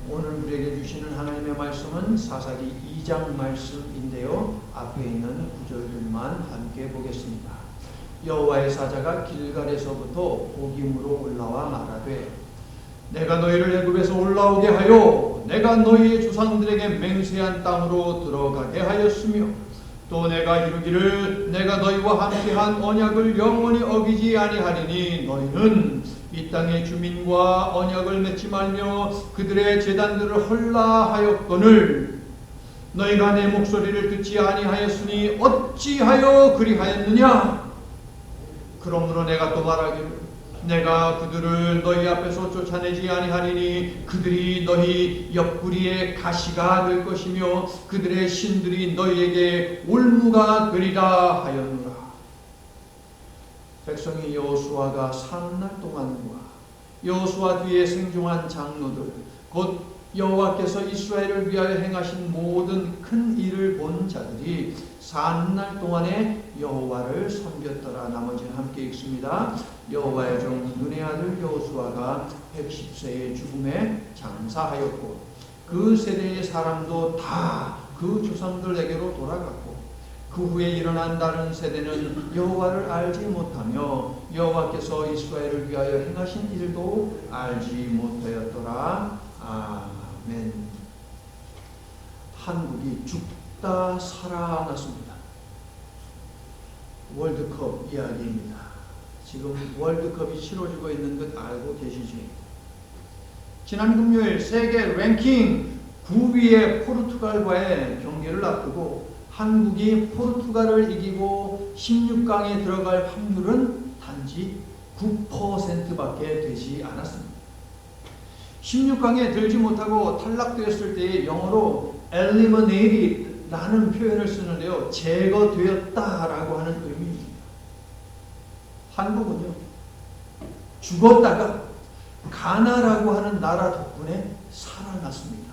오늘 우리에게 주시는 하나님의 말씀은 사사기 2장 말씀인데요. 앞에 있는 구절들만 함께 보겠습니다. 여호와의 사자가 길갈에서부터 복임으로 올라와 말하되 내가 너희를 애굽에서 올라오게 하여 내가 너희의 조상들에게 맹세한 땅으로 들어가게 하였으며 또 내가 이루기를 내가 너희와 함께한 언약을 영원히 어기지 아니하리니 너희는 이 땅의 주민과 언약을 맺지 말며 그들의 제단들을 헐라 하였거늘 너희가 내 목소리를 듣지 아니하였으니 어찌하여 그리하였느냐. 그러므로 내가 또 말하기를 내가 그들을 너희 앞에서 쫓아내지 아니하리니 그들이 너희 옆구리에 가시가 될 것이며 그들의 신들이 너희에게 올무가 되리라 하였노라. 백성이 여호수아가 사는 날 동안과 여호수아 뒤에 생존한 장로들 곧 여호와께서 이스라엘을 위하여 행하신 모든 큰 일을 본 자들이 사는 날 동안에 여호와를 섬겼더라. 나머지는 함께 읽습니다. 여호와의 종 눈의 아들 여호수아가 110세의 죽음에 장사하였고 그 세대의 사람도 다 그 조상들에게로 돌아갔고 그 후에 일어난 다른 세대는 여호와를 알지 못하며 여호와께서 이스라엘을 위하여 행하신 일도 알지 못하였더라. 아멘. 한국이 죽다 살아났습니다. 월드컵 이야기입니다. 지금 월드컵이 치러지고 있는 것 알고 계시죠? 지난 금요일 세계 랭킹 9위의 포르투갈과의 경기를 앞두고 한국이 포르투갈을 이기고 16강에 들어갈 확률은 단지 9%밖에 되지 않았습니다. 16강에 들지 못하고 탈락되었을 때의 영어로 eliminated 라는 표현을 쓰는데요. 제거되었다라고 하는 의미입니다. 한국은요, 죽었다가 가나라고 하는 나라 덕분에 살아났습니다.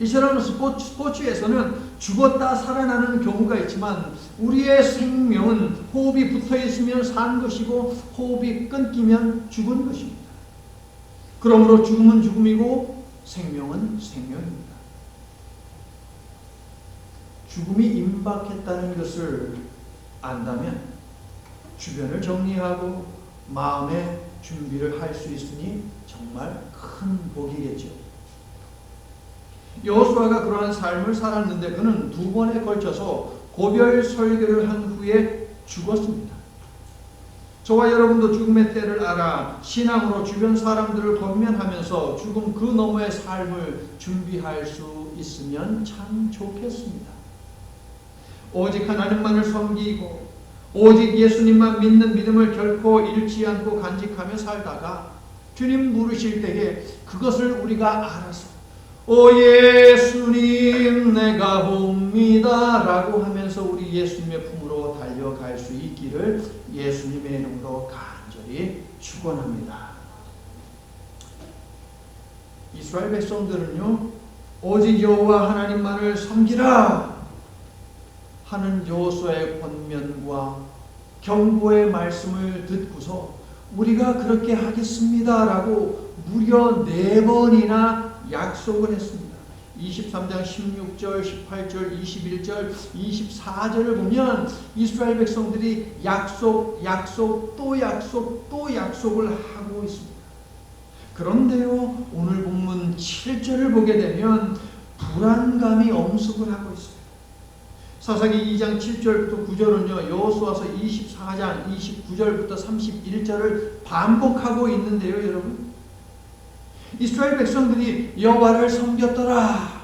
이처럼 스포츠에서는 죽었다 살아나는 경우가 있지만 우리의 생명은 호흡이 붙어 있으면 산 것이고 호흡이 끊기면 죽은 것입니다. 그러므로 죽음은 죽음이고 생명은 생명입니다. 죽음이 임박했다는 것을 안다면 주변을 정리하고 마음의 준비를 할 수 있으니 정말 큰 복이겠죠. 여호수아가 그러한 삶을 살았는데 그는 2번에 걸쳐서 고별 설교를 한 후에 죽었습니다. 저와 여러분도 죽음의 때를 알아 신앙으로 주변 사람들을 권면하면서 죽음 그 너머의 삶을 준비할 수 있으면 참 좋겠습니다. 오직 하나님만을 섬기고 오직 예수님만 믿는 믿음을 결코 잃지 않고 간직하며 살다가 주님 부르실 때에 그것을 우리가 알아서 오 예수님 내가 옵니다 라고 하면서 우리 예수님의 품으로 달려갈 수 있기를 예수님의 이름으로 간절히 축원합니다. 이스라엘 백성들은요, 오직 여호와 하나님만을 섬기라 하는 여호수아의 권면과 경고의 말씀을 듣고서 우리가 그렇게 하겠습니다 라고 무려 4번이나 약속을 했습니다. 23장 16절, 18절, 21절, 24절을 보면 이스라엘 백성들이 약속, 또 약속, 또 약속을 하고 있습니다. 그런데요, 오늘 본문 7절을 보게 되면 불안감이 엄습을 하고 있어요. 사사기 2장 7절부터 9절은요, 여호수아서 24장 29절부터 31절을 반복하고 있는데요, 여러분. 이스라엘 백성들이 여호와를 섬겼더라.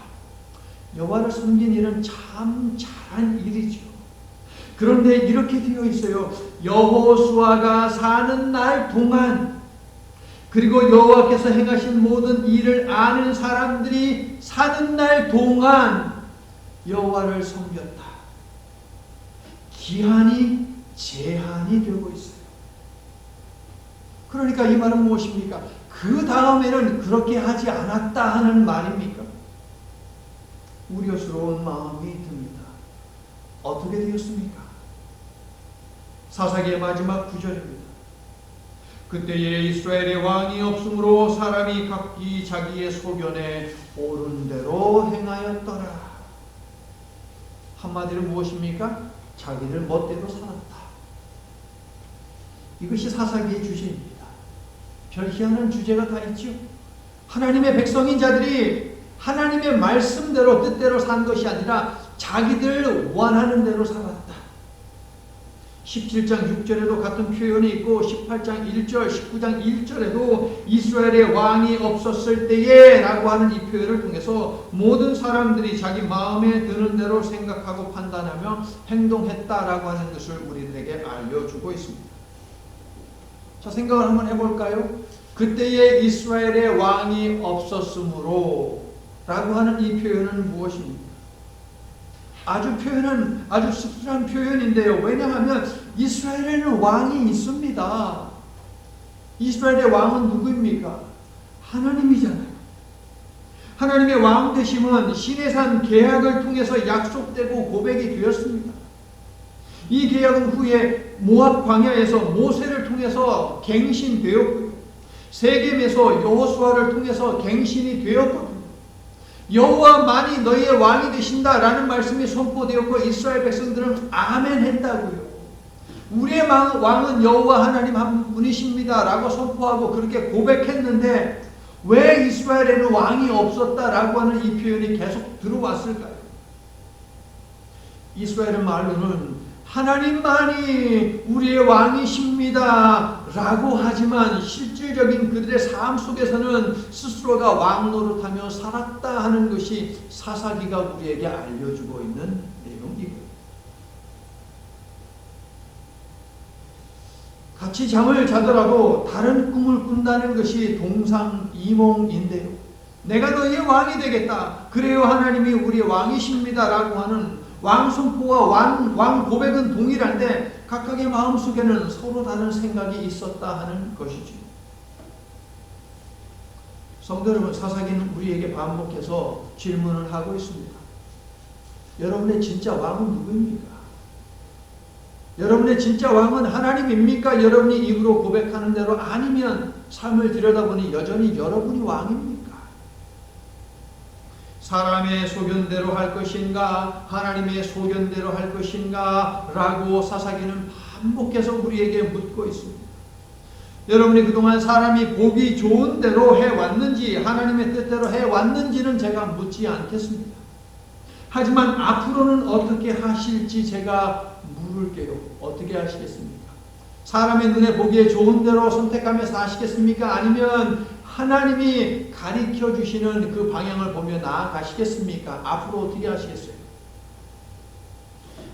여호와를 섬긴 일은 참 잘한 일이죠. 그런데 이렇게 되어 있어요. 여호수아가 사는 날 동안 그리고 여호와께서 행하신 모든 일을 아는 사람들이 사는 날 동안 여호와를 섬겼다. 기한이 제한이 되고 있어요. 그러니까 이 말은 무엇입니까? 그 다음에는 그렇게 하지 않았다 하는 말입니까? 우려스러운 마음이 듭니다. 어떻게 되었습니까? 사사기의 마지막 9절입니다. 그때에 이스라엘의 왕이 없으므로 사람이 각기 자기의 소견에 옳은 대로 행하였더라. 한마디로 무엇입니까? 자기들 멋대로 살았다. 이것이 사사기의 주제입니다. 별 희한한 주제가 다 있죠. 하나님의 백성인 자들이 하나님의 말씀대로 뜻대로 산 것이 아니라 자기들 원하는 대로 살았다. 17장 6절에도 같은 표현이 있고 18장 1절, 19장 1절에도 이스라엘의 왕이 없었을 때에 라고 하는 이 표현을 통해서 모든 사람들이 자기 마음에 드는 대로 생각하고 판단하며 행동했다라고 하는 것을 우리들에게 알려주고 있습니다. 자, 생각을 한번 해볼까요? 그때에 이스라엘의 왕이 없었으므로 라고 하는 이 표현은 무엇입니까? 표현은 아주 씁쓸한 표현인데요. 왜냐하면 이스라엘에는 왕이 있습니다. 이스라엘의 왕은 누구입니까? 하나님이잖아요. 하나님의 왕 되심은 시내산 계약을 통해서 약속되고 고백이 되었습니다. 이 계약은 후에 모압 광야에서 모세를 통해서 갱신되었고요. 세겜에서 여호수아를 통해서 갱신이 되었거든요. 여호와만이 너희의 왕이 되신다라는 말씀이 선포되었고 이스라엘 백성들은 아멘 했다고요. 우리의 왕은 여호와 하나님 한 분이십니다 라고 선포하고 그렇게 고백했는데 왜 이스라엘에는 왕이 없었다라고 하는 이 표현이 계속 들어왔을까요? 이스라엘 말로는 하나님만이 우리의 왕이십니다 라고 하지만 실질적인 그들의 삶 속에서는 스스로가 왕 노릇하며 살았다 하는 것이 사사기가 우리에게 알려주고 있는 내용이고요. 같이 잠을 자더라도 다른 꿈을 꾼다는 것이 동상이몽인데요. 내가 너희의 왕이 되겠다. 그래요 하나님이 우리의 왕이십니다 라고 하는 왕 선포와 왕 고백은 동일한데 각각의 마음속에는 서로 다른 생각이 있었다 하는 것이죠. 성도 여러분, 사사기는 우리에게 반복해서 질문을 하고 있습니다. 여러분의 진짜 왕은 누구입니까? 여러분의 진짜 왕은 하나님입니까? 여러분이 입으로 고백하는 대로 아니면 삶을 들여다보니 여전히 여러분이 왕입니까? 사람의 소견대로 할 것인가 하나님의 소견대로 할 것인가 라고 사사기는 반복해서 우리에게 묻고 있습니다. 여러분이 그동안 사람이 보기 좋은 대로 해왔는지 하나님의 뜻대로 해왔는지는 제가 묻지 않겠습니다. 하지만 앞으로는 어떻게 하실지 제가 물을게요. 어떻게 하시겠습니까? 사람의 눈에 보기에 좋은 대로 선택하며 사시겠습니까? 아니면 하나님이 가르쳐 주시는 그 방향을 보며 나아가시겠습니까? 앞으로 어떻게 하시겠어요?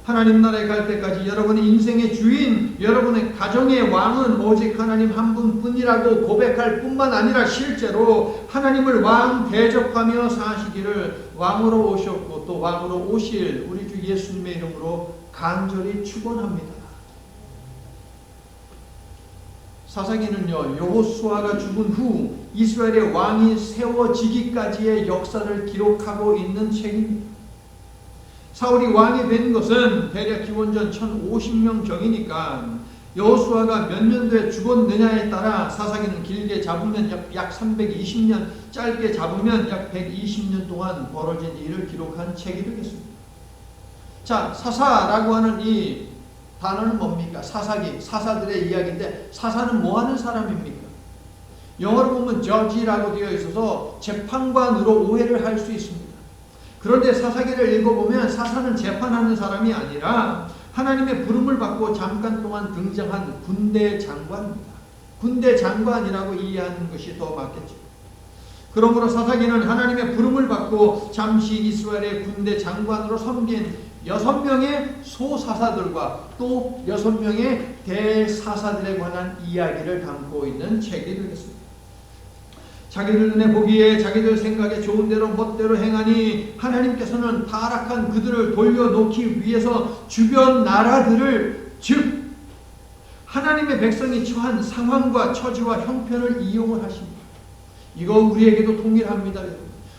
하나님 나라에 갈 때까지 여러분의 인생의 주인, 여러분의 가정의 왕은 오직 하나님 한 분뿐이라고 고백할 뿐만 아니라 실제로 하나님을 왕 대접하며 사시기를 왕으로 오셨고 또 왕으로 오실 우리 주 예수님의 이름으로 간절히 축원합니다. 사사기는요, 여호수아가 죽은 후 이스라엘의 왕이 세워지기까지의 역사를 기록하고 있는 책입니다. 사울이 왕이 된 것은 대략 기원전 1050년 경이니까 여호수아가 몇 년도에 죽었느냐에 따라 사사기는 길게 잡으면 약 320년, 짧게 잡으면 약 120년 동안 벌어진 일을 기록한 책이 되겠습니다. 자, 사사라고 하는 이 단어는 뭡니까? 사사기, 사사들의 이야기인데 사사는 뭐 하는 사람입니까? 영어로 보면 judge라고 되어 있어서 재판관으로 오해를 할 수 있습니다. 그런데 사사기를 읽어보면 사사는 재판하는 사람이 아니라 하나님의 부름을 받고 잠깐 동안 등장한 군대 장관입니다. 군대 장관이라고 이해하는 것이 더 맞겠죠. 그러므로 사사기는 하나님의 부름을 받고 잠시 이스라엘의 군대 장관으로 섬긴 6명의 소사사들과 또 6명의 대사사들에 관한 이야기를 담고 있는 책이 되겠습니다. 자기들 눈에 보기에 자기들 생각에 좋은 대로 멋대로 행하니 하나님께서는 타락한 그들을 돌려놓기 위해서 주변 나라들을 즉 하나님의 백성이 처한 상황과 처지와 형편을 이용을 하십니다. 이거 우리에게도 동일합니다.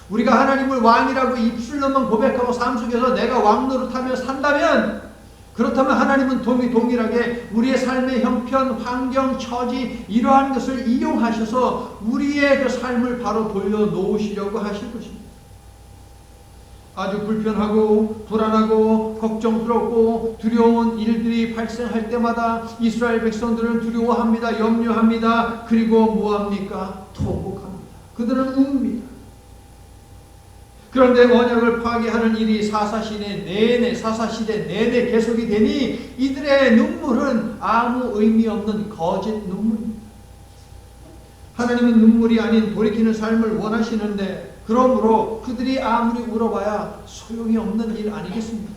우리가 하나님을 왕이라고 입술로만 고백하고 삶 속에서 내가 왕 노릇하며 산다면 그렇다면 하나님은 동일하게 우리의 삶의 형편, 환경, 처지 이러한 것을 이용하셔서 우리의 그 삶을 바로 돌려놓으시려고 하실 것입니다. 아주 불편하고 불안하고 걱정스럽고 두려운 일들이 발생할 때마다 이스라엘 백성들은 두려워합니다. 염려합니다. 그리고 뭐합니까? 통곡합니다. 그들은 웁니다. 그런데 언약을 파괴하는 일이 사사시대 내내 계속이 되니 이들의 눈물은 아무 의미 없는 거짓 눈물입니다. 하나님은 눈물이 아닌 돌이키는 삶을 원하시는데 그러므로 그들이 아무리 울어봐야 소용이 없는 일 아니겠습니까?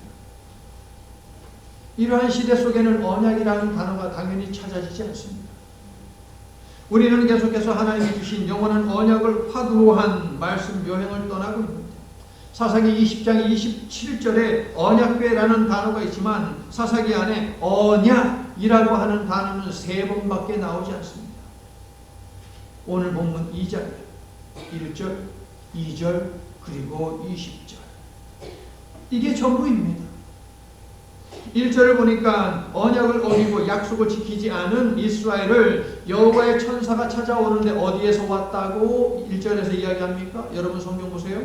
이러한 시대 속에는 언약이라는 단어가 당연히 찾아지지 않습니다. 우리는 계속해서 하나님이 주신 영원한 언약을 화두로 한 말씀 여행을 떠나고 있습니다. 사사기 20장 27절에 언약궤라는 단어가 있지만 사사기 안에 언약이라고 하는 단어는 3번밖에 나오지 않습니다. 오늘 본문 2장 1절, 2절, 그리고 20절. 이게 전부입니다. 1절을 보니까 언약을 어기고 약속을 지키지 않은 이스라엘을 여호와의 천사가 찾아오는데 어디에서 왔다고 1절에서 이야기합니까? 여러분 성경 보세요.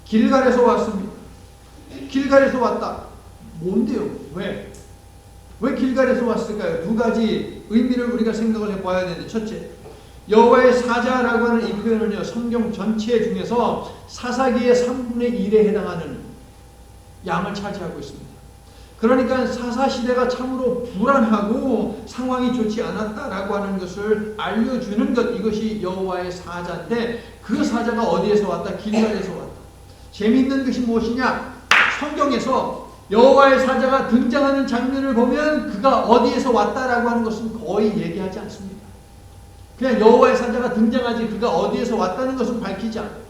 길갈에서 왔습니다. 길갈에서 왔다. 뭔데요? 왜 길갈에서 왔을까요? 두 가지 의미를 우리가 생각을 해봐야 되는데, 첫째, 여호와의 사자라고 하는 이 표현은요, 성경 전체 중에서 사사기의 3분의 1에 해당하는 양을 차지하고 있습니다. 그러니까 사사시대가 참으로 불안하고 상황이 좋지 않았다라고 하는 것을 알려주는 것, 이것이 여호와의 사자인데 그 사자가 어디에서 왔다? 길갈에서 왔다. 재미있는 것이 무엇이냐? 성경에서 여호와의 사자가 등장하는 장면을 보면 그가 어디에서 왔다라고 하는 것은 거의 얘기하지 않습니다. 그냥 여호와의 사자가 등장하지 그가 어디에서 왔다는 것은 밝히지 않아요.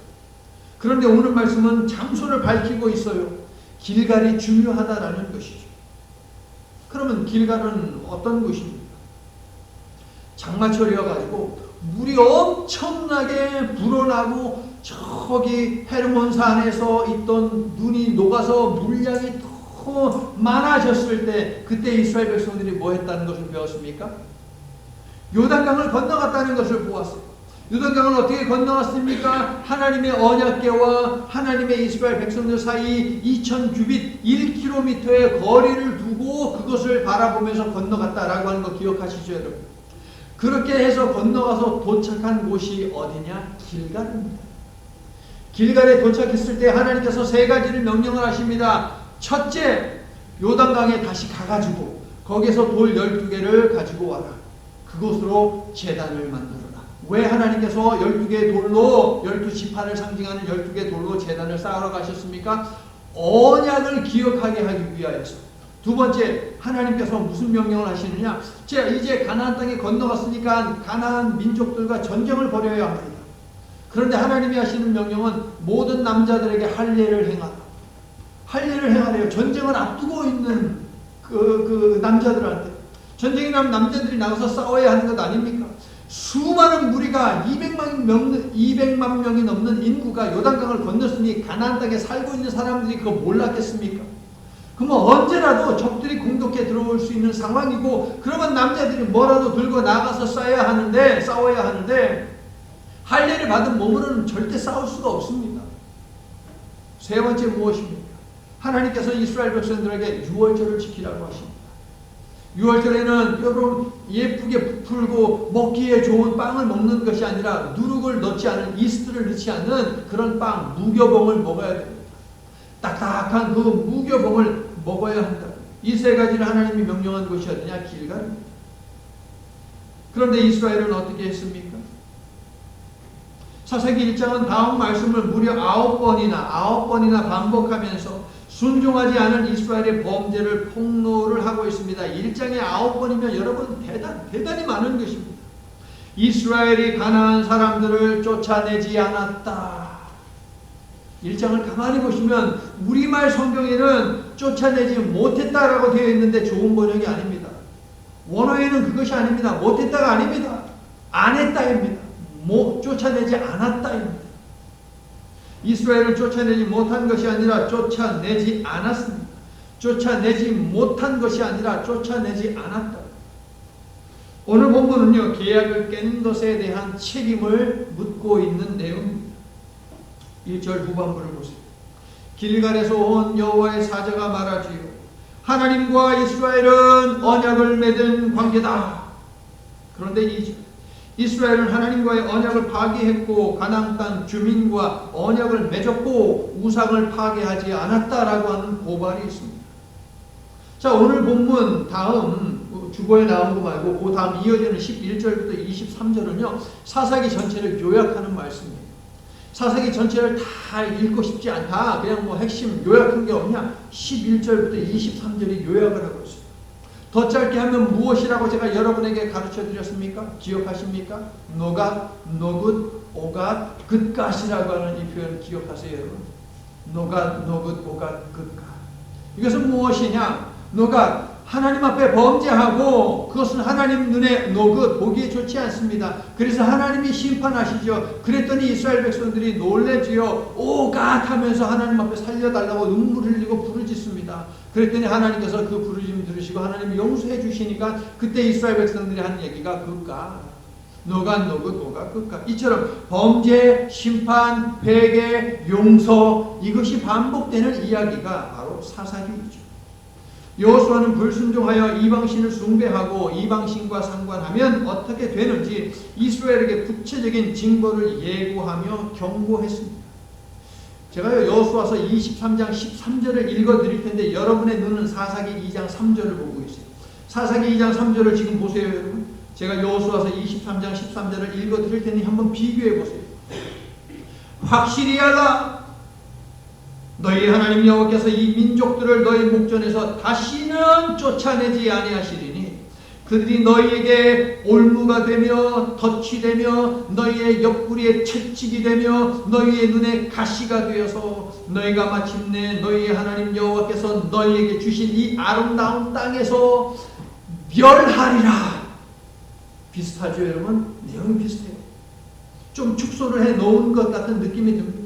그런데 오늘 말씀은 장소를 밝히고 있어요. 길갈이 중요하다라는 것이죠. 그러면 길갈은 어떤 곳입니까? 장마철이어가지고 물이 엄청나게 불어나고 저기 헤르몬산에서 있던 눈이 녹아서 물량이 더 많아졌을 때 그때 이스라엘 백성들이 뭐 했다는 것을 배웠습니까? 요단강을 건너갔다는 것을 보았어요. 요단강을 어떻게 건너갔습니까? 하나님의 언약궤와 하나님의 이스라엘 백성들 사이 2000규빗 1km의 거리를 두고 그것을 바라보면서 건너갔다라고 하는 거 기억하시죠, 여러분? 그렇게 해서 건너가서 도착한 곳이 어디냐? 길갈입니다. 길갈에 도착했을 때 하나님께서 3가지를 명령을 하십니다. 첫째, 요단강에 다시 가가지고 거기서 돌 12개를 가지고 와라. 그곳으로 제단을 만들어라. 왜 하나님께서 12개의 돌로 12지파를 상징하는 12개의 돌로 제단을 쌓으러 가셨습니까? 언약을 기억하게 하기 위하여서. 두 번째, 하나님께서 무슨 명령을 하시느냐? 자, 이제 가나안 땅에 건너갔으니까 가나안 민족들과 전쟁을 벌여야 합니다. 그런데 하나님이 하시는 명령은 모든 남자들에게 할례를 행하라. 할례를 행하래요. 전쟁을 앞두고 있는 그 남자들한테. 전쟁이 나면 남자들이 나가서 싸워야 하는 것 아닙니까? 수많은 무리가 200만 명이 넘는 인구가 요단강을 건넜으니 가나안 땅에 살고 있는 사람들이 그거 몰랐겠습니까? 그러면 언제라도 적들이 공격해 들어올 수 있는 상황이고, 그러면 남자들이 뭐라도 들고 나가서 싸워야 하는데 할례를 받은 몸으로는 절대 싸울 수가 없습니다. 세 번째 무엇입니까? 하나님께서 이스라엘 백성들에게 유월절을 지키라고 하십니다. 유월절에는 여러분 예쁘게 부풀고 먹기에 좋은 빵을 먹는 것이 아니라 누룩을 넣지 않은, 이스트를 넣지 않는 그런 빵, 무교봉을 먹어야 됩니다. 딱딱한 그 무교봉을 먹어야 한다. 이 3가지를 하나님이 명령한 곳이 어디냐? 길갈입니다. 그런데 이스라엘은 어떻게 했습니까? 사사기 1장은 다음 말씀을 무려 9번이나 반복하면서 순종하지 않은 이스라엘의 범죄를 폭로를 하고 있습니다. 1장에 9번이면 여러분 대단히 많은 것입니다. 이스라엘이 가나안 사람들을 쫓아내지 않았다. 1장을 가만히 보시면 우리말 성경에는 쫓아내지 못했다라고 되어 있는데 좋은 번역이 아닙니다. 원어에는 그것이 아닙니다. 못했다가 아닙니다. 안 했다입니다. 쫓아내지 않았다입니다. 이스라엘을 쫓아내지 못한 것이 아니라 쫓아내지 않았습니다. 쫓아내지 못한 것이 아니라 쫓아내지 않았다. 오늘 본문은요, 계약을 깬 것에 대한 책임을 묻고 있는 내용입니다. 1절 후반부를 보세요. 길갈에서 온 여호와의 사자가 말하지요. 하나님과 이스라엘은 언약을 맺은 관계다. 그런데 2절. 이스라엘은 하나님과의 언약을 파기했고 가나안 땅 주민과 언약을 맺었고 우상을 파괴하지 않았다라고 하는 고발이 있습니다. 자, 오늘 본문 다음 주보에 나온 거 말고 그 다음 이어지는 11절부터 23절은요. 사사기 전체를 요약하는 말씀이에요. 사사기 전체를 다 읽고 싶지 않다. 그냥 뭐 핵심 요약한 게 없냐? 11절부터 23절이 요약을 하고 있어요. 더 짧게 하면 무엇이라고 제가 여러분에게 가르쳐 드렸습니까? 기억하십니까? 노갓, 노굿, 오갓, 긋갓이라고 하는 이 표현을 기억하세요, 여러분. 노갓, 노굿, 오갓, 긋갓. 이것은 무엇이냐? 노갓, 하나님 앞에 범죄하고 그것은 하나님 눈에 노긋, 보기에 좋지 않습니다. 그래서 하나님이 심판하시죠. 그랬더니 이스라엘 백성들이 놀래지요. 오갓 하면서 하나님 앞에 살려달라고 눈물 흘리고 부르짖습니다. 그랬더니 하나님께서 그 부르짖음 들으시고 하나님이 용서해 주시니까 그때 이스라엘 백성들이 한 얘기가 그갓, 노갓, 노긋, 오갓, 그갓. 이처럼 범죄, 심판, 회개, 용서, 이것이 반복되는 이야기가 바로 사사기이죠. 여호수아는 불순종하여 이방신을 숭배하고 이방신과 상관하면 어떻게 되는지 이스라엘에게 구체적인 징벌을 예고하며 경고했습니다. 제가 여호수아서 23장 13절을 읽어드릴 텐데 여러분의 눈은 사사기 2장 3절을 보고 있어요. 사사기 2장 3절을 지금 보세요, 여러분. 제가 여호수아서 23장 13절을 읽어드릴 테니 한번 비교해 보세요. 확실히 알라. 너희 하나님 여호와께서 이 민족들을 너희 목전에서 다시는 쫓아내지 아니하시리니 그들이 너희에게 올무가 되며 덫이 되며 너희의 옆구리에 채찍이 되며 너희의 눈에 가시가 되어서 너희가 마침내 너희의 하나님 여호와께서 너희에게 주신 이 아름다운 땅에서 멸하리라. 비슷하죠, 여러분? 내용이 비슷해요. 좀 축소를 해 놓은 것 같은 느낌이 듭니다.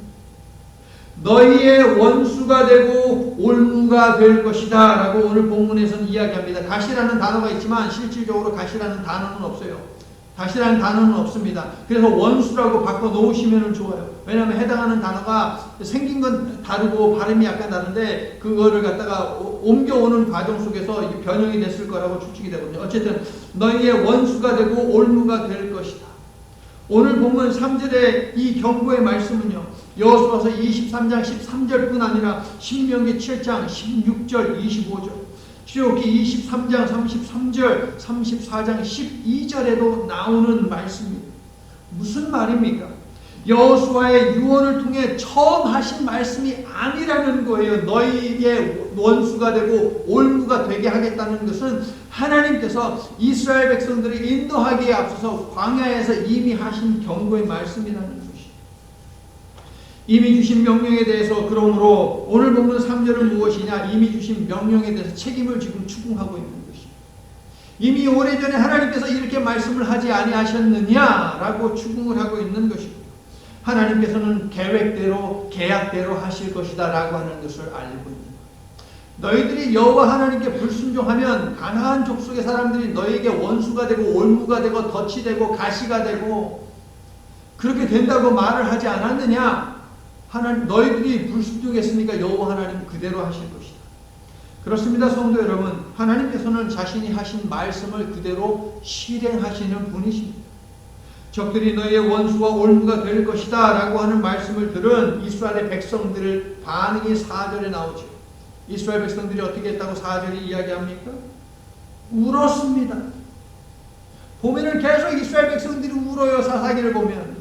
너희의 원수가 되고 올무가 될 것이다 라고 오늘 본문에서는 이야기합니다. 가시라는 단어가 있지만 실질적으로 가시라는 단어는 없어요. 가시라는 단어는 없습니다. 그래서 원수라고 바꿔 놓으시면 좋아요. 왜냐하면 해당하는 단어가 생긴 건 다르고 발음이 약간 다른데 그거를 갖다가 옮겨오는 과정 속에서 변형이 됐을 거라고 추측이 되거든요. 어쨌든 너희의 원수가 되고 올무가 될 것이다. 오늘 본문 3절의 이 경고의 말씀은요, 여호수아서 23장 13절뿐 아니라 신명기 7장 16절 25절, 출애굽기 23장 33절 34장 12절에도 나오는 말씀입니다. 무슨 말입니까? 여호수아의 유언을 통해 처음 하신 말씀이 아니라는 거예요. 너희의 원수가 되고 올무가 되게 하겠다는 것은 하나님께서 이스라엘 백성들을 인도하기에 앞서서 광야에서 이미 하신 경고의 말씀이라는 것이죠. 이미 주신 명령에 대해서 그러므로 오늘 본문 3절은 무엇이냐? 이미 주신 명령에 대해서 책임을 지금 추궁하고 있는 것이죠. 이미 오래전에 하나님께서 이렇게 말씀을 하지 아니하셨느냐라고 추궁을 하고 있는 것이고 하나님께서는 계획대로 계약대로 하실 것이다 라고 하는 것을 알고 있는 거예요. 너희들이 여호와 하나님께 불순종하면 가나안 족속의 사람들이 너희에게 원수가 되고 올무가 되고 덫이 되고 가시가 되고 그렇게 된다고 말을 하지 않았느냐? 하나님, 너희들이 불순종했으니까 여호와 하나님 그대로 하실 것이다. 그렇습니다, 성도 여러분. 하나님께서는 자신이 하신 말씀을 그대로 실행하시는 분이십니다. 적들이 너희의 원수와 올무가 될 것이다 라고 하는 말씀을 들은 이스라엘의 백성들의 반응이 4절에 나오죠. 이스라엘 백성들이 어떻게 했다고 4절이 이야기합니까? 울었습니다. 보면은 계속 이스라엘 백성들이 울어요. 사사기를 보면.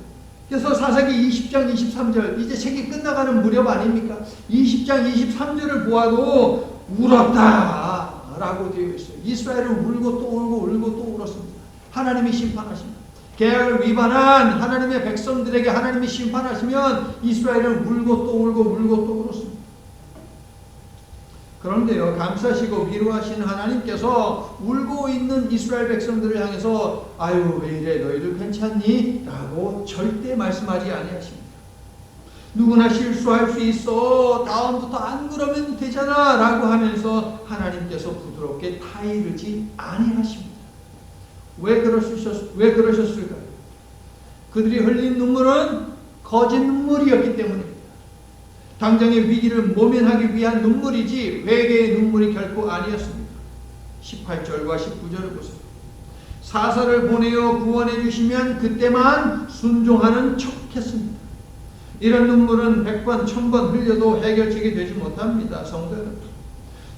그래서 사사기 20장 23절 이제 책이 끝나가는 무렵 아닙니까? 20장 23절을 보아도 울었다 라고 되어 있어요. 이스라엘은 울고 또 울고 울고 또 울었습니다. 하나님이 심판하십니다. 계약을 위반한 하나님의 백성들에게 하나님이 심판하시면 이스라엘은 울고 또 울고 울고 또 울었습니다. 그런데요, 감싸시고 위로하시는 하나님께서 울고 있는 이스라엘 백성들을 향해서 아유 왜 이래 너희들 괜찮니? 라고 절대 말씀하지 아니하십니다. 누구나 실수할 수 있어. 다음부터 안 그러면 되잖아. 라고 하면서 하나님께서 부드럽게 타이르지 아니하십니다. 왜 그러셨을까요? 그들이 흘린 눈물은 거짓 눈물이었기 때문입니다. 당장의 위기를 모면하기 위한 눈물이지 회개의 눈물이 결코 아니었습니다. 18절과 19절을 보세요. 사사를 보내어 구원해 주시면 그때만 순종하는 척했습니다. 이런 눈물은 100번, 1000번 흘려도 해결책이 되지 못합니다. 성도 여러분,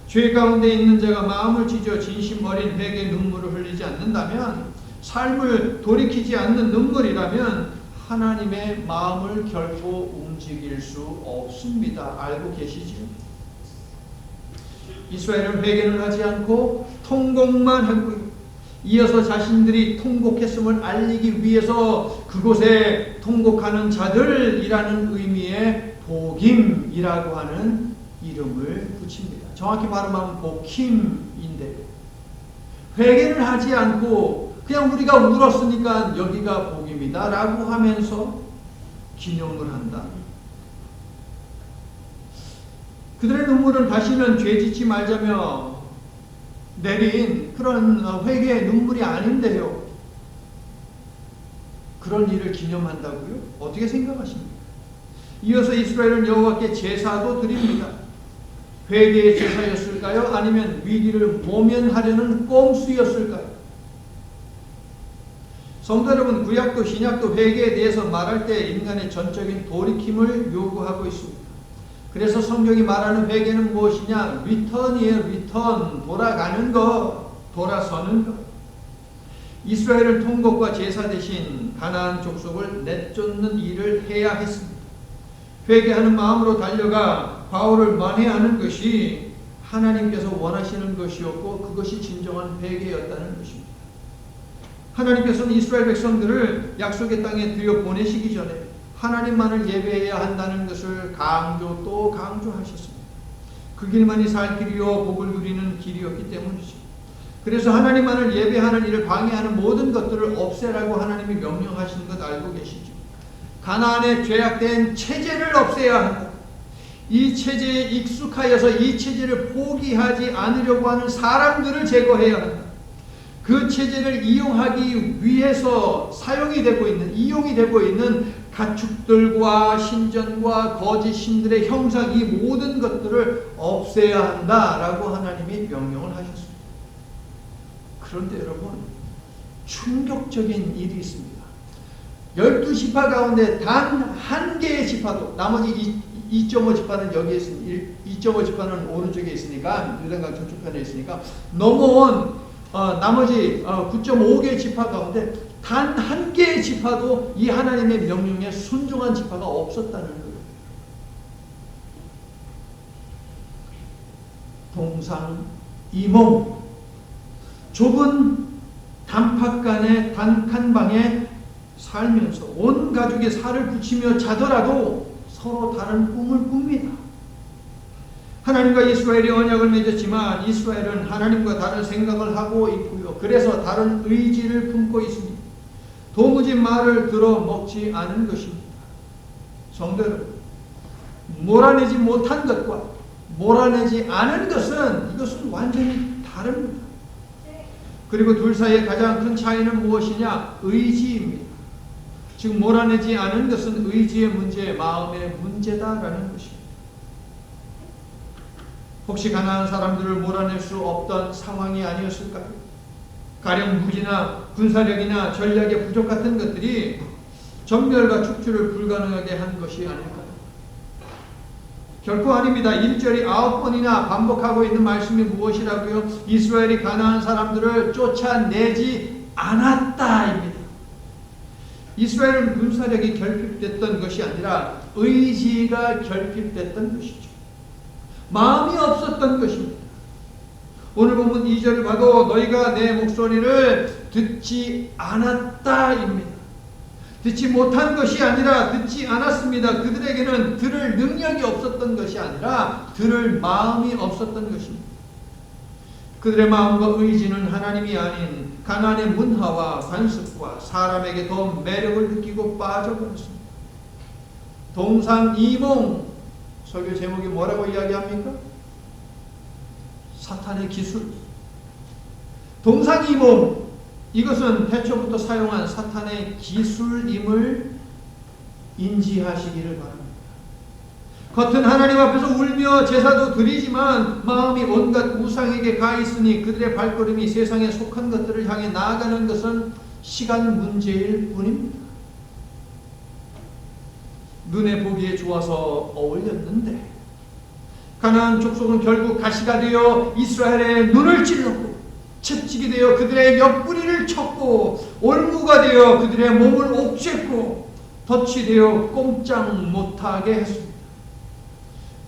죄 가운데 있는 자가 마음을 찢어 진심 어린 회개의 눈물을 흘리지 않는다면, 삶을 돌이키지 않는 눈물이라면 하나님의 마음을 결코 움직일 수 없습니다. 알고 계시지요? 이스라엘은 회개를 하지 않고 통곡만 했고요. 이어서 자신들이 통곡했음을 알리기 위해서 그곳에 통곡하는 자들이라는 의미의 복임이라고 하는 이름을 붙입니다. 정확히 발음하면 복힘인데요. 회개를 하지 않고 그냥 우리가 울었으니까 여기가 복임이다 라고 하면서 기념을 한다. 그들의 눈물은 다시는 죄짓지 말자며 내린 그런 회개의 눈물이 아닌데요. 그런 일을 기념한다고요? 어떻게 생각하십니까? 이어서 이스라엘은 여호와께 제사도 드립니다. 회개의 제사였을까요? 아니면 위기를 모면하려는 꼼수였을까요? 성도 여러분, 구약도 신약도 회개에 대해서 말할 때 인간의 전적인 돌이킴을 요구하고 있습니다. 그래서 성경이 말하는 회개는 무엇이냐? 리턴이에요. 리턴. 돌아가는 것, 돌아서는 것. 이스라엘은 통곡과 제사 대신 가나안 족속을 내쫓는 일을 해야 했습니다. 회개하는 마음으로 달려가 바울을 만회하는 것이 하나님께서 원하시는 것이었고 그것이 진정한 회개였다는 것입니다. 하나님께서는 이스라엘 백성들을 약속의 땅에 들여보내시기 전에 하나님만을 예배해야 한다는 것을 강조 또 강조하셨습니다. 그 길만이 살 길이요 복을 누리는 길이었기 때문이죠. 그래서 하나님만을 예배하는 일을 방해하는 모든 것들을 없애라고 하나님이 명령하시는 것 알고 계시죠. 가나안에 죄악된 체제를 없애야 한다. 이 체제에 익숙하여서 이 체제를 포기하지 않으려고 하는 사람들을 제거해야 한다. 그 체제를 이용하기 위해서 이용이 되고 있는 가축들과 신전과 거짓 신들의 형상, 이 모든 것들을 없애야 한다라고 하나님이 명령을 하셨습니다. 그런데 여러분, 충격적인 일이 있습니다. 12지파 가운데 단 한 개의 지파도, 나머지 2.5 지파는 여기에 있으니 2.5 지파는 오른쪽에 있으니까, 요단강 저쪽편에 있으니까 넘어온 나머지 9.5개의 지파 가운데 단 한 개의 지파도 이 하나님의 명령에 순종한 지파가 없었다는 거예요. 동상이몽, 좁은 단팥간의 단칸 방에 살면서 온 가족이 살을 붙이며 자더라도 서로 다른 꿈을 꿉니다. 하나님과 이스라엘이 언약을 맺었지만 이스라엘은 하나님과 다른 생각을 하고 있고요. 그래서 다른 의지를 품고 있습니다. 도무지 말을 들어 먹지 않은 것입니다. 성도 여러분, 몰아내지 못한 것과 몰아내지 않은 이것은 완전히 다릅니다. 그리고 둘 사이의 가장 큰 차이는 무엇이냐? 의지입니다. 즉 몰아내지 않은 것은 의지의 문제, 마음의 문제다라는 것입니다. 혹시 가나안 사람들을 몰아낼 수 없던 상황이 아니었을까요? 가령 무기나 군사력이나 전략의 부족 같은 것들이 전멸과 축출을 불가능하게 한 것이 아닐까요? 결코 아닙니다. 1절이 9번이나 반복하고 있는 말씀이 무엇이라고요? 이스라엘이 가나안 사람들을 쫓아내지 않았다입니다. 이스라엘은 군사력이 결핍됐던 것이 아니라 의지가 결핍됐던 것이죠. 마음이 없었던 것입니다. 오늘 보면 2절을 봐도 너희가 내 목소리를 듣지 않았다입니다. 듣지 못한 것이 아니라 듣지 않았습니다. 그들에게는 들을 능력이 없었던 것이 아니라 들을 마음이 없었던 것입니다. 그들의 마음과 의지는 하나님이 아닌 가나안의 문화와 관습과 사람에게 더 매력을 느끼고 빠져버렸습니다. 동상이몽. 설교 제목이 뭐라고 이야기합니까? 사탄의 기술. 동상이몽. 이것은 태초부터 사용한 사탄의 기술임을 인지하시기를 바랍니다. 겉은 하나님 앞에서 울며 제사도 드리지만 마음이 온갖 우상에게 가 있으니 그들의 발걸음이 세상에 속한 것들을 향해 나아가는 것은 시간 문제일 뿐입니다. 눈에 보기에 좋아서 어울렸는데 가나안 족속은 결국 가시가 되어 이스라엘의 눈을 찔렀고 채찍이 되어 그들의 옆구리를 쳤고 올무가 되어 그들의 몸을 옥죄고 덫이 되어 꼼짝 못하게 했습니다.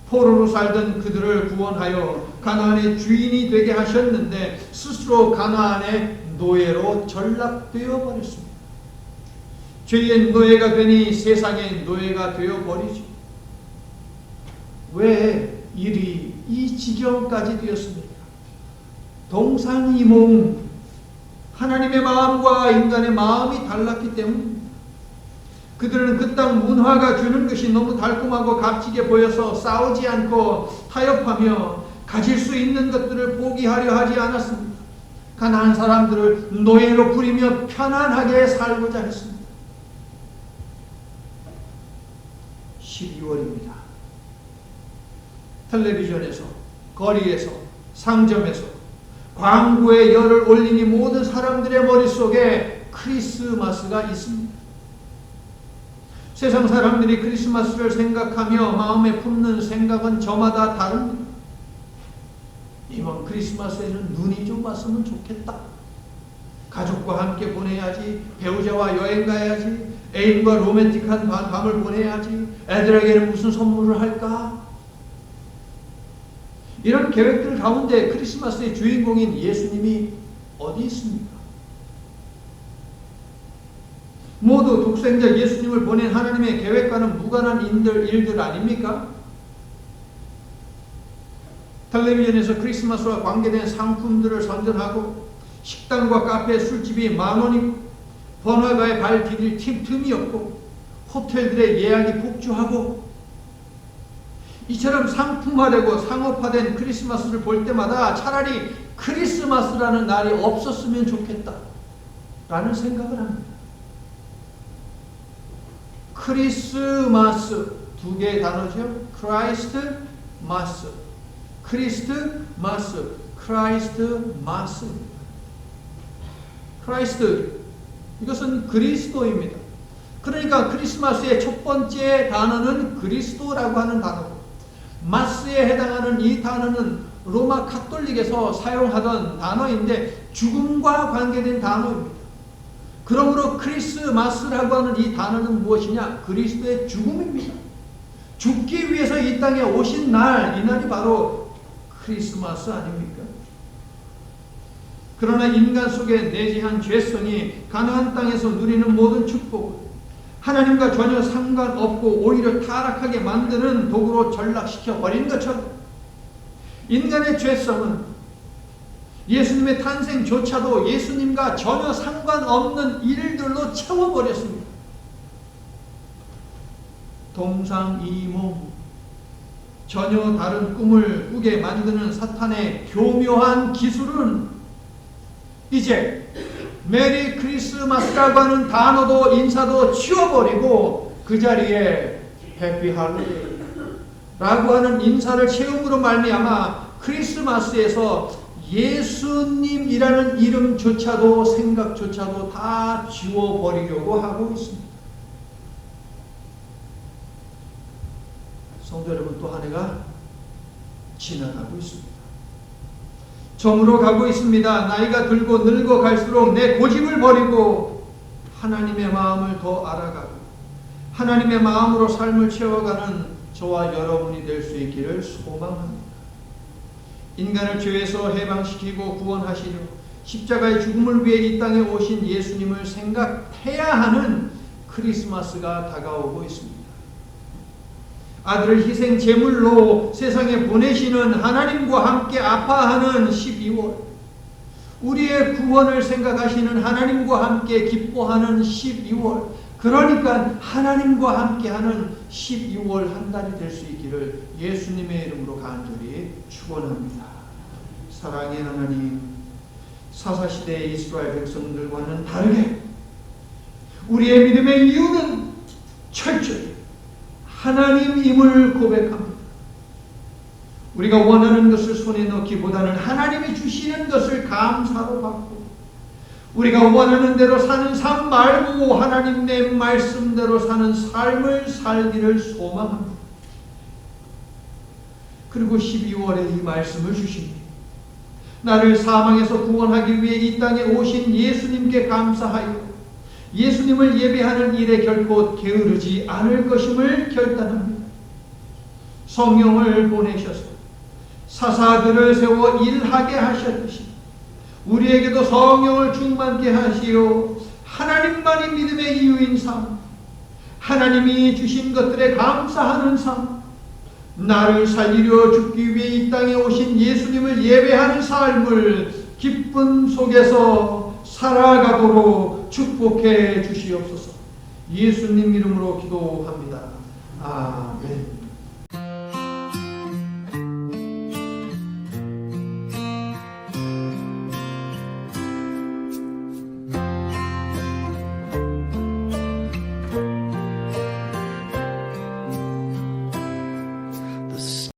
포로로 살던 그들을 구원하여 가나안의 주인이 되게 하셨는데 스스로 가나안의 노예로 전락되어 버렸습니다. 죄의 노예가 되니 세상의 노예가 되어 버리죠. 왜 일이 이 지경까지 되었습니까? 동상이몽. 하나님의 마음과 인간의 마음이 달랐기 때문입니다. 그들은 그 땅 문화가 주는 것이 너무 달콤하고 값지게 보여서 싸우지 않고 타협하며 가질 수 있는 것들을 포기하려 하지 않았습니다. 가나안 사람들을 노예로 부리며 편안하게 살고자 했습니다. 12월입니다. 텔레비전에서, 거리에서, 상점에서 광고의 열을 올리니 모든 사람들의 머릿속에 크리스마스가 있습니다. 세상 사람들이 크리스마스를 생각하며 마음에 품는 생각은 저마다 다릅니다. 이번 크리스마스에는 눈이 좀 왔으면 좋겠다. 가족과 함께 보내야지. 배우자와 여행 가야지. 애인과 로맨틱한 밤을 보내야지. 애들에게는 무슨 선물을 할까? 이런 계획들 가운데 크리스마스의 주인공인 예수님이 어디 있습니까? 모두 독생자 예수님을 보낸 하나님의 계획과는 무관한 일들 아닙니까? 텔레비전에서 크리스마스와 관계된 상품들을 선전하고 식당과 카페, 술집이 만원이고 번화가에 발 디딜 틈이 없고 호텔들의 예약이 폭주하고 이처럼 상품화되고 상업화된 크리스마스를 볼 때마다 차라리 크리스마스라는 날이 없었으면 좋겠다 라는 생각을 합니다. 크리스마스 두 개의 단어죠. 크라이스트 마스, 크리스트 마스, 크라이스트 마스. 크라이스트 이것은 그리스도입니다. 그러니까 크리스마스의 첫 번째 단어는 그리스도라고 하는 단어고 마스에 해당하는 이 단어는 로마 카톨릭에서 사용하던 단어인데 죽음과 관계된 단어입니다. 그러므로 크리스마스라고 하는 이 단어는 무엇이냐? 그리스도의 죽음입니다. 죽기 위해서 이 땅에 오신 날, 이 날이 바로 크리스마스 아닙니까? 그러나 인간 속에 내재한 죄성이 가나안 땅에서 누리는 모든 축복을 하나님과 전혀 상관없고 오히려 타락하게 만드는 도구로 전락시켜 버린 것처럼 인간의 죄성은 예수님의 탄생조차도 예수님과 전혀 상관없는 일들로 채워버렸습니다. 동상이몽, 전혀 다른 꿈을 꾸게 만드는 사탄의 교묘한 기술은 이제 메리 크리스마스라고 하는 단어도 인사도 치워버리고 그 자리에 해피 할로윈라고 하는 인사를 채움으로 말미암아 크리스마스에서 예수님이라는 이름조차도 생각조차도 다 지워버리려고 하고 있습니다. 성도 여러분, 또 한 해가 지나가고 있습니다. 점으로 가고 있습니다. 나이가 들고 늙어 갈수록 내 고집을 버리고 하나님의 마음을 더 알아가고 하나님의 마음으로 삶을 채워가는 저와 여러분이 될 수 있기를 소망합니다. 인간을 죄에서 해방시키고 구원하시려 십자가의 죽음을 위해 이 땅에 오신 예수님을 생각해야 하는 크리스마스가 다가오고 있습니다. 아들을 희생 제물로 세상에 보내시는 하나님과 함께 아파하는 12월, 우리의 구원을 생각하시는 하나님과 함께 기뻐하는 12월, 그러니까 하나님과 함께하는 12월 한 달이 될 수 있기를 예수님의 이름으로 간절히 축원합니다. 사랑의 하나님, 사사시대의 이스라엘 백성들과는 다르게 우리의 믿음의 이유는 철저히 하나님임을 고백합니다. 우리가 원하는 것을 손에 넣기보다는 하나님이 주시는 것을 감사로 받고 우리가 원하는 대로 사는 삶 말고 하나님 내 말씀대로 사는 삶을 살기를 소망합니다. 그리고 12월에 이 말씀을 주십니다. 나를 사망에서 구원하기 위해 이 땅에 오신 예수님께 감사하여 예수님을 예배하는 일에 결코 게으르지 않을 것임을 결단합니다. 성령을 보내셔서 사사들을 세워 일하게 하셨듯이 우리에게도 성령을 충만케 하시어 하나님만이 믿음의 이유인 삶, 하나님이 주신 것들에 감사하는 삶, 나를 살리려 죽기 위해 이 땅에 오신 예수님을 예배하는 삶을 기쁨 속에서 살아가도록 축복해 주시옵소서. 예수님 이름으로 기도합니다. 아멘.